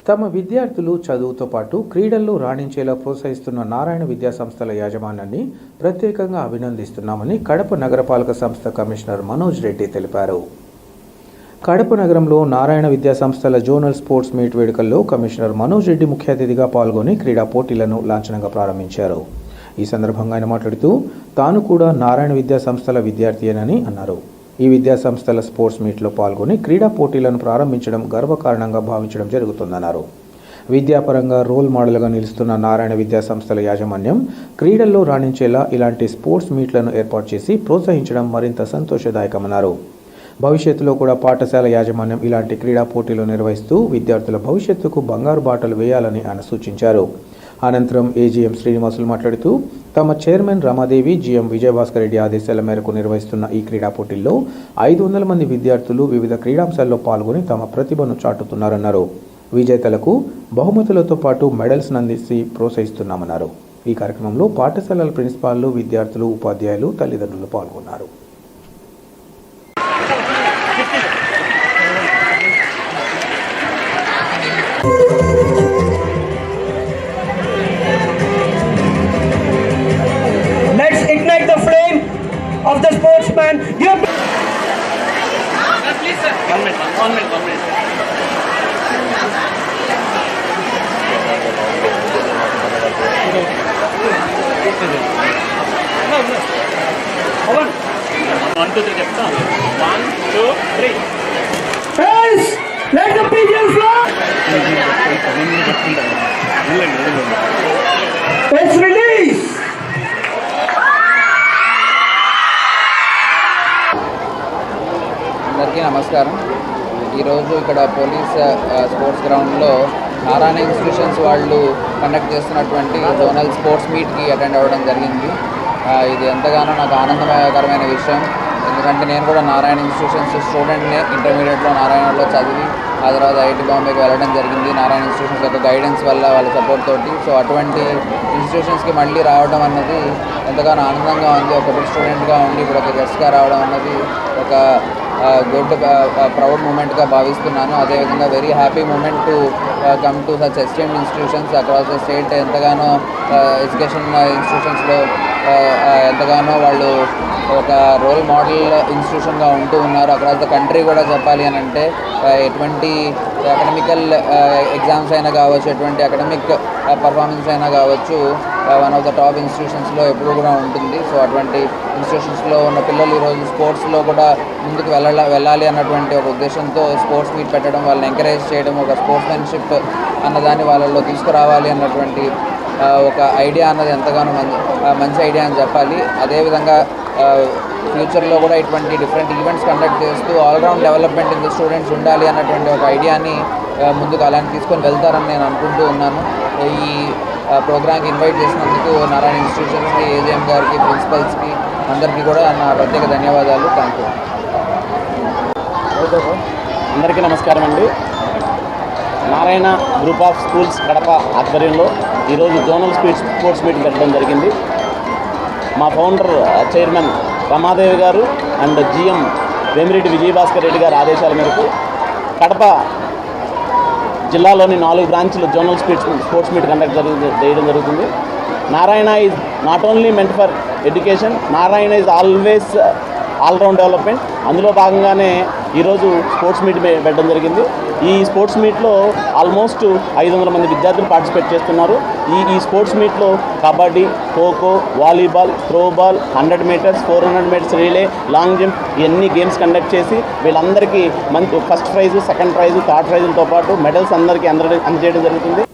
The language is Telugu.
తమ విద్యార్థులు చదువుతో పాటు క్రీడల్లో రాణించేలా ప్రోత్సహిస్తున్న నారాయణ విద్యా సంస్థల యాజమాన్యాన్ని ప్రత్యేకంగా అభినందిస్తున్నామని కడప నగరపాలక సంస్థ కమిషనర్ మనోజ్ రెడ్డి తెలిపారు. కడప నగరంలో నారాయణ విద్యా సంస్థల జోనల్ స్పోర్ట్స్ మీట్ వేడుకల్లో కమిషనర్ మనోజ్ రెడ్డి ముఖ్య అతిథిగా పాల్గొని క్రీడా పోటీలను లాంఛనంగా ప్రారంభించారు. ఈ సందర్భంగా ఆయన మాట్లాడుతూ తాను కూడా నారాయణ విద్యా సంస్థల విద్యార్థియేనని అన్నారు. ఈ విద్యా సంస్థల స్పోర్ట్స్ మీట్లో పాల్గొని క్రీడా పోటీలను ప్రారంభించడం గర్వకారణంగా భావించడం జరుగుతుందన్నారు. విద్యాపరంగా రోల్ మోడల్గా నిలుస్తున్న నారాయణ విద్యా సంస్థల యాజమాన్యం క్రీడల్లో రాణించేలా ఇలాంటి స్పోర్ట్స్ మీట్లను ఏర్పాటు చేసి ప్రోత్సహించడం మరింత సంతోషదాయకమన్నారు. భవిష్యత్తులో కూడా పాఠశాల యాజమాన్యం ఇలాంటి క్రీడా పోటీలు నిర్వహిస్తూ విద్యార్థుల భవిష్యత్తుకు బంగారు బాటలు వేయాలని ఆయన సూచించారు. అనంతరం ఏజీఎం శ్రీనివాసులు మాట్లాడుతూ తమ చైర్మన్ రమాదేవి, జీఎం విజయభాస్కర్ రెడ్డి ఆదేశాల మేరకు నిర్వహిస్తున్న ఈ క్రీడా పోటీల్లో 500 మంది విద్యార్థులు వివిధ క్రీడాంశాల్లో పాల్గొని తమ ప్రతిభను చాటుతున్నారన్నారు. విజేతలకు బహుమతులతో పాటు మెడల్స్ అందించి ప్రోత్సహిస్తున్నామన్నారు. ఈ కార్యక్రమంలో పాఠశాలల ప్రిన్సిపాల్లు, విద్యార్థులు, ఉపాధ్యాయులు, తల్లిదండ్రులు పాల్గొన్నారు. Of the sportsman, you have please sir, one minute. No. 1, 2, 3 చెప్తా. 1, 2, 3. Friends, let the pigeons fly. Let's release. అందరికీ నమస్కారం. ఈరోజు ఇక్కడ పోలీస్ స్పోర్ట్స్ గ్రౌండ్లో నారాయణ ఇన్స్టిట్యూషన్స్ వాళ్ళు కండక్ట్ చేస్తున్నటువంటి జోనల్ స్పోర్ట్స్ మీట్కి అటెండ్ అవ్వడం జరిగింది. ఇది ఎంతగానో నాకు ఆనందకరమైన విషయం. ఎందుకంటే నేను కూడా నారాయణ ఇన్స్టిట్యూషన్స్ స్టూడెంట్నే. ఇంటర్మీడియట్లో నారాయణలో చదివి ఆ తర్వాత ఐఐటి బాంబేకి వెళ్ళడం జరిగింది. నారాయణ ఇన్స్టిట్యూషన్స్ యొక్క గైడెన్స్ వల్ల, వాళ్ళ సపోర్ట్ తోటి. సో అటువంటి ఇన్స్టిట్యూషన్స్కి మళ్ళీ రావడం అన్నది ఎంతగానో ఆనందంగా ఉంది. ఒకటి స్టూడెంట్గా ఉండి ఇప్పుడు ఒక గెస్ట్గా రావడం అన్నది ఒక గుడ్ ప్రౌడ్ మూమెంట్గా భావిస్తున్నాను. అదేవిధంగా very happy moment to come to such esteemed institutions across the state. ఎంతగానో ఎడ్యుకేషన్ ఇన్స్టిట్యూషన్స్లో ఎంతగానో వాళ్ళు ఒక రోల్ మోడల్ ఇన్స్టిట్యూషన్గా ఉంటూ ఉన్నారు అక్రాస్ ద కంట్రీ కూడా చెప్పాలి అని అంటే. ఎటువంటి అకాడమికల్ ఎగ్జామ్స్ అయినా కావచ్చు, ఎటువంటి అకాడమిక్ పర్ఫార్మెన్స్ అయినా కావచ్చు, వన్ ఆఫ్ ద టాప్ ఇన్స్టిట్యూషన్స్లో ఎప్పుడు కూడా ఉంటుంది. సో అటువంటి ఇన్స్టిట్యూషన్స్లో ఉన్న పిల్లలు ఈరోజు స్పోర్ట్స్లో కూడా ముందుకు వెళ్ళాలి అన్నటువంటి ఒక ఉద్దేశంతో స్పోర్ట్స్ మీట్ పెట్టడం, వాళ్ళని ఎంకరేజ్ చేయడం, ఒక స్పోర్ట్స్మెన్షిప్ అన్నదాన్ని వాళ్ళలో తీసుకురావాలి అన్నటువంటి ఒక ఐడియా అన్నది ఎంతగానో మంచి ఐడియా అని చెప్పాలి. అదేవిధంగా ఫ్యూచర్లో కూడా ఇటువంటి డిఫరెంట్ ఈవెంట్స్ కండక్ట్ చేస్తూ all round development in the students ఉండాలి అన్నటువంటి ఒక ఐడియాని ముందుకు అలాంటి తీసుకొని వెళ్తారని నేను అనుకుంటూ ఉన్నాను. ఈ ప్రోగ్రామ్కి ఇన్వైట్ చేసినందుకు నారాయణ ఇన్స్టిట్యూషన్స్కి, ఏజీఎం గారికి, ప్రిన్సిపల్స్కి అందరికీ కూడా నా ప్రత్యేక ధన్యవాదాలు. Thank you. అందరికీ నమస్కారం అండి. Narayana group of schools Kadapa ఆధ్వర్యంలో ఈరోజు జోనల్ స్పోర్ట్స్ మీటింగ్ పెట్టడం జరిగింది. మా ఫౌండర్ చైర్మన్ రమాదేవి గారు అండ్ జీఎం వేమిరెడ్డి విజయభాస్కర్ రెడ్డి గారి ఆదేశాల మేరకు కడప జిల్లాలోని 4 బ్రాంచ్లు జోనల్ స్పోర్ట్స్ మీట్ కండక్ట్ చేయడం జరుగుతుంది. Narayana is not only meant for education, Narayana is always all round development. అందులో భాగంగానే ఈరోజు స్పోర్ట్స్ మీట్ పెట్టడం జరిగింది. ఈ స్పోర్ట్స్ మీట్లో ఆల్మోస్ట్ 500 మంది విద్యార్థులు పార్టిసిపేట్ చేస్తున్నారు. ఈ స్పోర్ట్స్ మీట్లో kabaddi, kho kho, volleyball, throwball, 100 metres, 400 metres relay, long jump ఇవన్నీ గేమ్స్ కండక్ట్ చేసి వీళ్ళందరికీ మంచి first prize, second prize, third ప్రైజులతో పాటు మెడల్స్ అందరికీ అందజేయడం జరుగుతుంది.